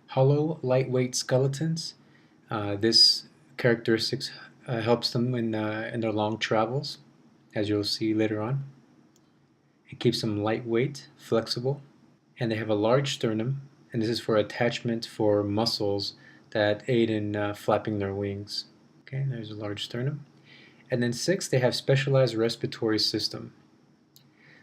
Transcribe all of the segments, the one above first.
Hollow, lightweight skeletons. This characteristics helps them in their long travels, as you'll see later on. It keeps them lightweight, flexible, and they have a large sternum, and this is for attachment for muscles that aid in flapping their wings. Okay, there's a large sternum. And then 6, they have specialized respiratory system.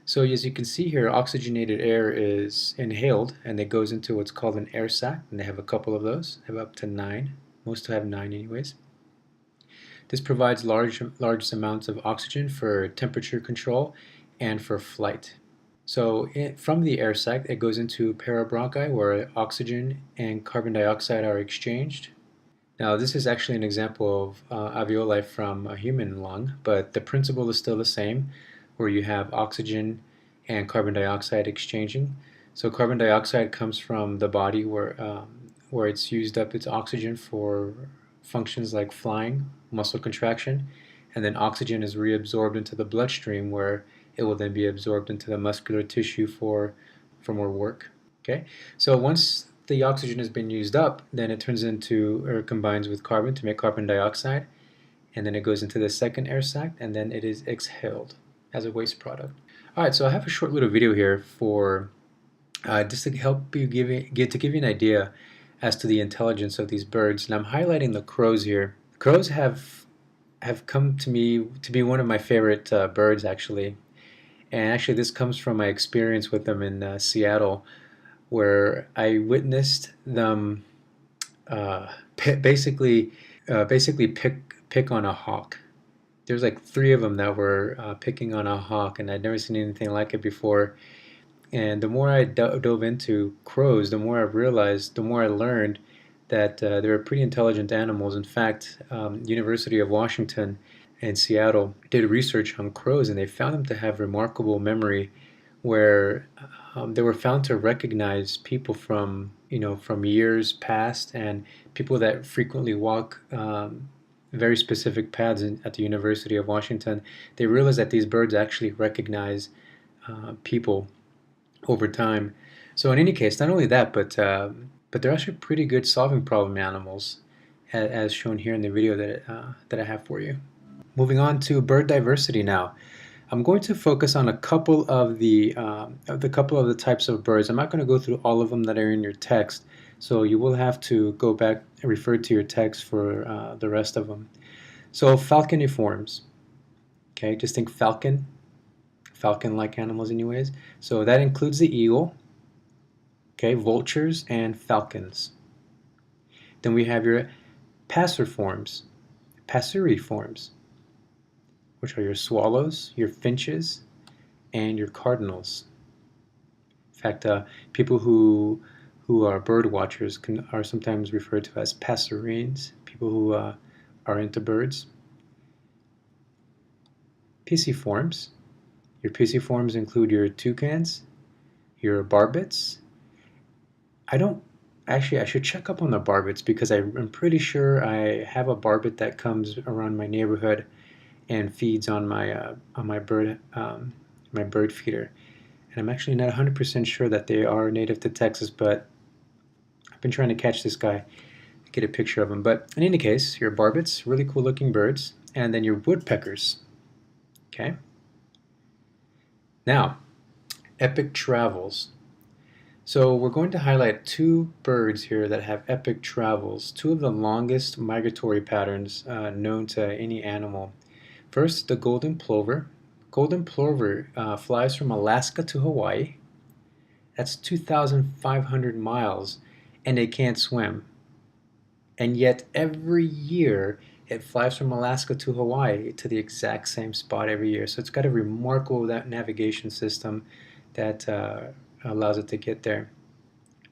So as you can see here, oxygenated air is inhaled and it goes into what's called an air sac, and they have a couple of those. They have up to 9. Most have 9 anyways. This provides large amounts of oxygen for temperature control and for flight. So from the air sac, it goes into parabronchi where oxygen and carbon dioxide are exchanged. Now this is actually an example of alveoli from a human lung, but the principle is still the same, where you have oxygen and carbon dioxide exchanging. So carbon dioxide comes from the body where it's used up its oxygen for functions like flying, muscle contraction, and then oxygen is reabsorbed into the bloodstream where it will then be absorbed into the muscular tissue for more work. Okay, so once the oxygen has been used up, then it turns into or combines with carbon to make carbon dioxide, and then it goes into the second air sac, and then it is exhaled as a waste product. All right, so I have a short little video here for just to help you give you an idea as to the intelligence of these birds, and I'm highlighting the crows here. Crows have come to me to be one of my favorite birds actually, and actually this comes from my experience with them in Seattle, where I witnessed them basically pick on a hawk. There's like 3 of them that were picking on a hawk, and I'd never seen anything like it before. And the more I dove into crows, the more I realized, the more I learned that they're pretty intelligent animals. In fact, University of Washington in Seattle did research on crows, and they found them to have remarkable memory, where they were found to recognize people from from years past, and people that frequently walk very specific paths at the University of Washington. They realized that these birds actually recognize people over time. So in any case, not only that, but they're actually pretty good solving problem animals, as shown here in the video that I have for you. Moving on to bird diversity now. I'm going to focus on a couple of the types of birds. I'm not going to go through all of them that are in your text, so you will have to go back and refer to your text for the rest of them. So falconiforms. Okay, just think falcon-like animals anyways. So that includes the eagle, okay, vultures, and falcons. Then we have your passeriforms, which are your swallows, your finches, and your cardinals. In fact, people who are bird watchers are sometimes referred to as passerines, people who are into birds. Pisciforms. Your pisciforms include your toucans, your barbets. I should check up on the barbets because I'm pretty sure I have a barbet that comes around my neighborhood and feeds on my bird feeder. And I'm actually not 100% sure that they are native to Texas, but I've been trying to catch this guy, get a picture of him. But in any case, your barbets, really cool looking birds, and then your woodpeckers. Okay. Now, epic travels. So we're going to highlight 2 birds here that have epic travels, 2 of the longest migratory patterns known to any animal. First, the golden plover. Golden plover flies from Alaska to Hawaii. That's 2,500 miles, and it can't swim. And yet every year it flies from Alaska to Hawaii to the exact same spot every year. So it's got a remarkable navigation system that allows it to get there.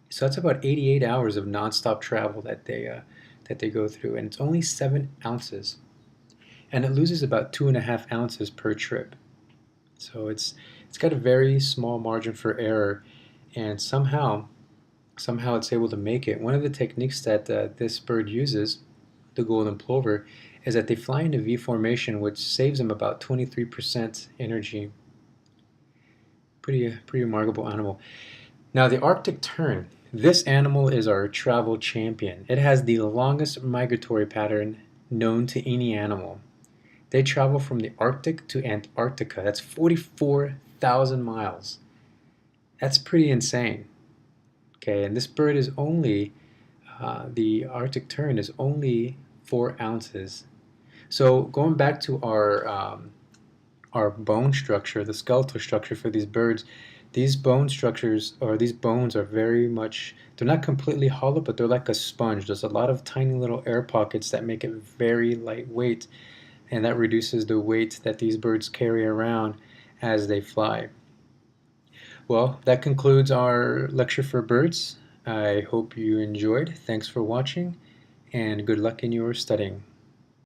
So that's about 88 hours of nonstop travel that they go through, and it's only 7 ounces. And it loses about 2.5 ounces per trip. So it's got a very small margin for error, and somehow it's able to make it. One of the techniques that this bird uses, the golden plover, is that they fly into V formation, which saves them about 23% energy. Pretty remarkable animal. Now the Arctic tern. This animal is our travel champion. It has the longest migratory pattern known to any animal. They travel from the Arctic to Antarctica. That's 44,000 miles. That's pretty insane. Okay, and this bird is only, the Arctic tern is only 4 ounces. So going back to our bone structure, the skeletal structure for these birds, these bone structures or these bones are very much, they're not completely hollow, but they're like a sponge. There's a lot of tiny little air pockets that make it very lightweight, and that reduces the weight that these birds carry around as they fly. Well, that concludes our lecture for birds. I hope you enjoyed. Thanks for watching, and good luck in your studying.